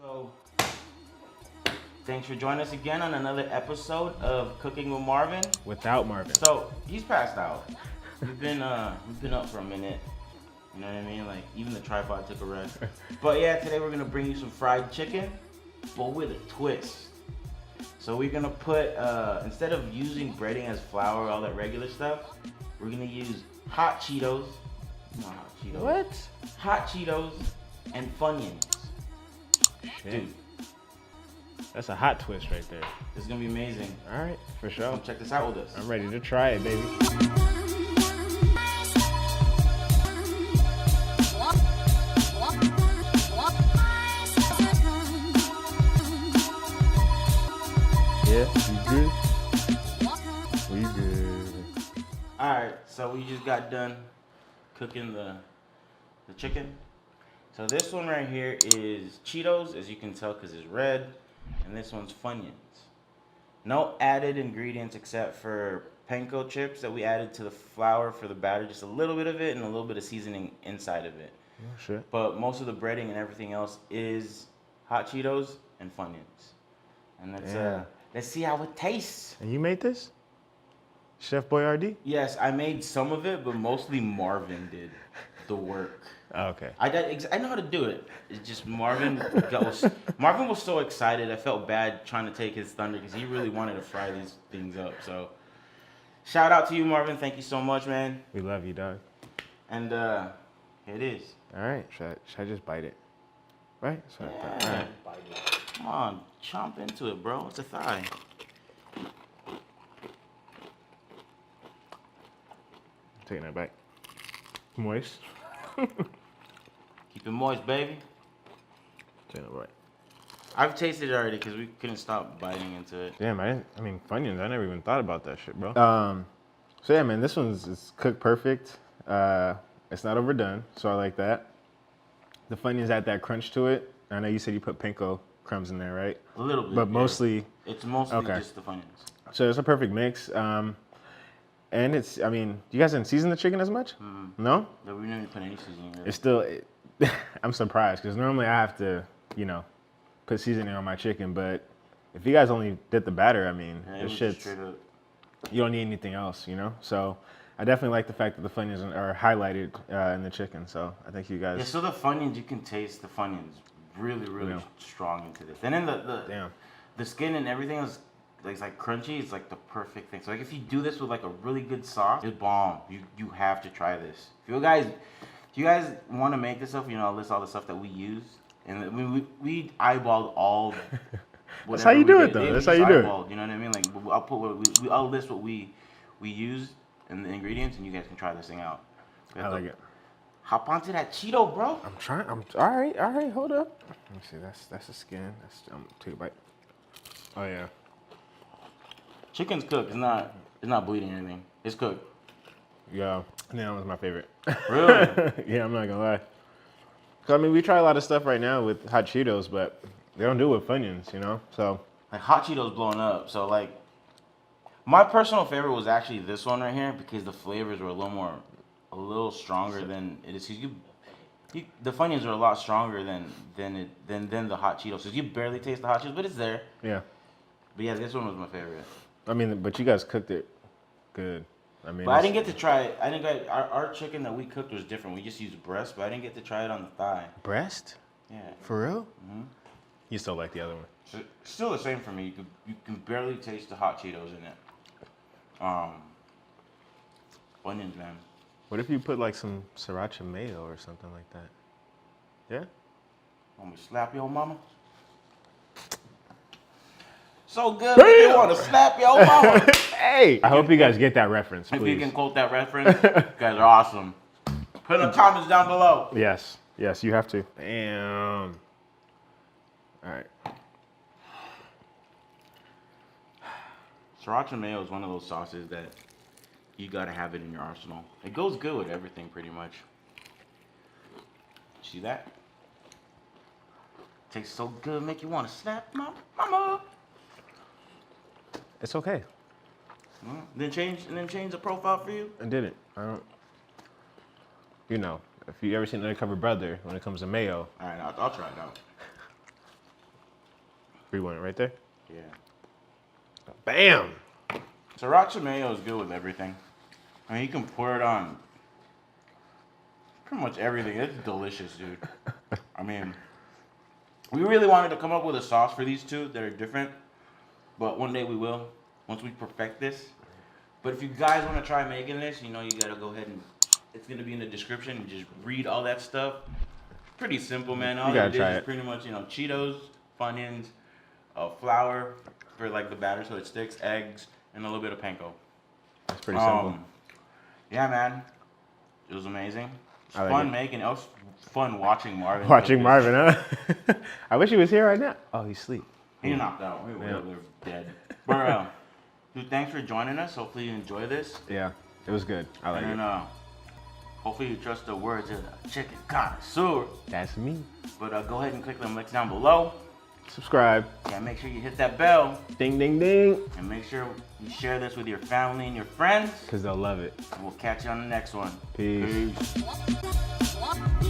So, thanks for joining us again on another episode of Cooking with Marvin. Without Marvin. So, he's passed out. We've been up for a minute. You know what I mean? Like, even the tripod took a rest. But yeah, today we're gonna bring you some fried chicken, but with a twist. So we're gonna put, instead of using breading as flour, all that regular stuff, we're gonna use hot Cheetos. Not hot Cheetos. What? Hot Cheetos and Funyuns. Shit. Dude, That's a hot twist right there. this is gonna be amazing. All right, for sure. Come check this out with us. I'm ready to try it, baby. Yeah, you good? We good. Alright, so we just got done cooking the chicken. So this one right here is Cheetos, as you can tell because it's red, and this one's Funyuns. No added ingredients except for panko chips that we added to the flour for the batter, just a little bit of it and a little bit of seasoning inside of it. Oh, shit. But most of the breading and everything else is hot Cheetos and Funyuns. And let's see how it tastes. And you made this? Chef Boyardee? Yes, I made some of it, but mostly Marvin did the work. Oh, okay. I know how to do it. It's just Marvin was so excited. I felt bad trying to take his thunder because he really wanted to fry these things up. So shout out to you, Marvin. Thank you so much, man. We love you, dog. And here it is. All right, should I just bite it? Right? So Yeah. all right. Come on, chomp into it, bro. It's a thigh. Taking that back. Moist. Keep it moist, baby. Taking it right. I've tasted it already because we couldn't stop biting into it. Damn, I mean, Funyuns, I never even thought about that shit, bro. So yeah, man, this one's cooked perfect. It's not overdone, so I like that. The Funyuns add that crunch to it. I know you said you put panko crumbs in there, right? A little bit. But yeah. mostly... It's mostly okay. just the Funyuns. So it's a perfect mix. And it's, I mean, you guys didn't season the chicken as much? No? No, we didn't put any seasoning in it. It's still... I'm surprised, because normally I have to, you know, put seasoning on my chicken, but if you guys only did the batter, I mean, Yeah, the shit's... You don't need anything else, you know? So I definitely like the fact that the Funyuns are highlighted in the chicken. So I think you guys... Yeah, so the Funyuns, you can taste the Funyuns really strong into this. And then the skin and everything is like crunchy. It's like the perfect thing. So like if you do this with like a really good sauce, it's bomb. You have to try this. If you guys want to make this stuff, you know, I'll list all the stuff that we use. And we eyeballed all... That's how you do it, though. That's how you do it. You know what I mean? Like, I'll list what we use and the ingredients, and you guys can try this thing out. I like it. Hop onto that Cheeto, bro. I'm trying. All right. Hold up. Let me see. That's the skin. Take a bite. Oh yeah. Chicken's cooked. It's not bleeding or anything. It's cooked. Yeah. That was my favorite. Really? Yeah, I'm not gonna lie. So I mean, we try a lot of stuff right now with hot Cheetos, but they don't do it with Funyuns, you know. So like hot Cheetos blowing up. So like, my personal favorite was actually this one right here because the flavors were a little stronger than it is. The Funyuns are a lot stronger than the hot Cheetos. So you barely taste the hot Cheetos, but it's there. yeah. But yeah, this one was my favorite. I mean, but you guys cooked it good. I mean, But I didn't get to try it. Our chicken that we cooked was different. We just used breast, but I didn't get to try it on the thigh. breast. Yeah. For real? Mm-hmm. You still like the other one? So it's still the same for me. You can barely taste the hot Cheetos in it. Onions, man. What if you put like some sriracha mayo or something like that? Yeah? Want me to slap your mama? So good, you want to slap your mama? Hey! I hope you guys get that reference, please. If you can quote that reference, you guys are awesome. Put in the comments down below. Yes, you have to. Damn. All right. Sriracha mayo is one of those sauces that you gotta have it in your arsenal. It goes good with everything, pretty much. See that? Tastes so good, make you want to slap mama. It's okay. Then change the profile for you. I didn't. I don't. You know, if you ever seen Undercover Brother, when it comes to mayo. All right, I'll try it out. Where you want it? Right there? Yeah. Bam! Sriracha mayo is good with everything. I mean, you can pour it on pretty much everything. It's delicious, dude. I mean, we really wanted to come up with a sauce for these two that are different, but one day we will, once we perfect this. But if you guys want to try making this, you know, you gotta go ahead and, it's gonna be in the description, and just read all that stuff. Pretty simple, man. All it is pretty much, you know, Cheetos, Funyuns, flour for like the batter so it sticks, eggs, and a little bit of panko. That's pretty simple. Yeah, man. It was amazing. It was I like fun it. making. It was fun watching Marvin. Watching cook Marvin, huh? I wish he was here right now. Oh, he's asleep. this. He knocked out. We were dead. But dude, thanks for joining us. Hopefully you enjoy this. Yeah, it was good. I like And it. hopefully you trust the words of the chicken connoisseur. That's me. But go ahead and click them links down below. Subscribe. Yeah, make sure you hit that bell. Ding, ding, ding. And make sure you share this with your family and your friends. Because they'll love it. And we'll catch you on the next one. Peace. Peace.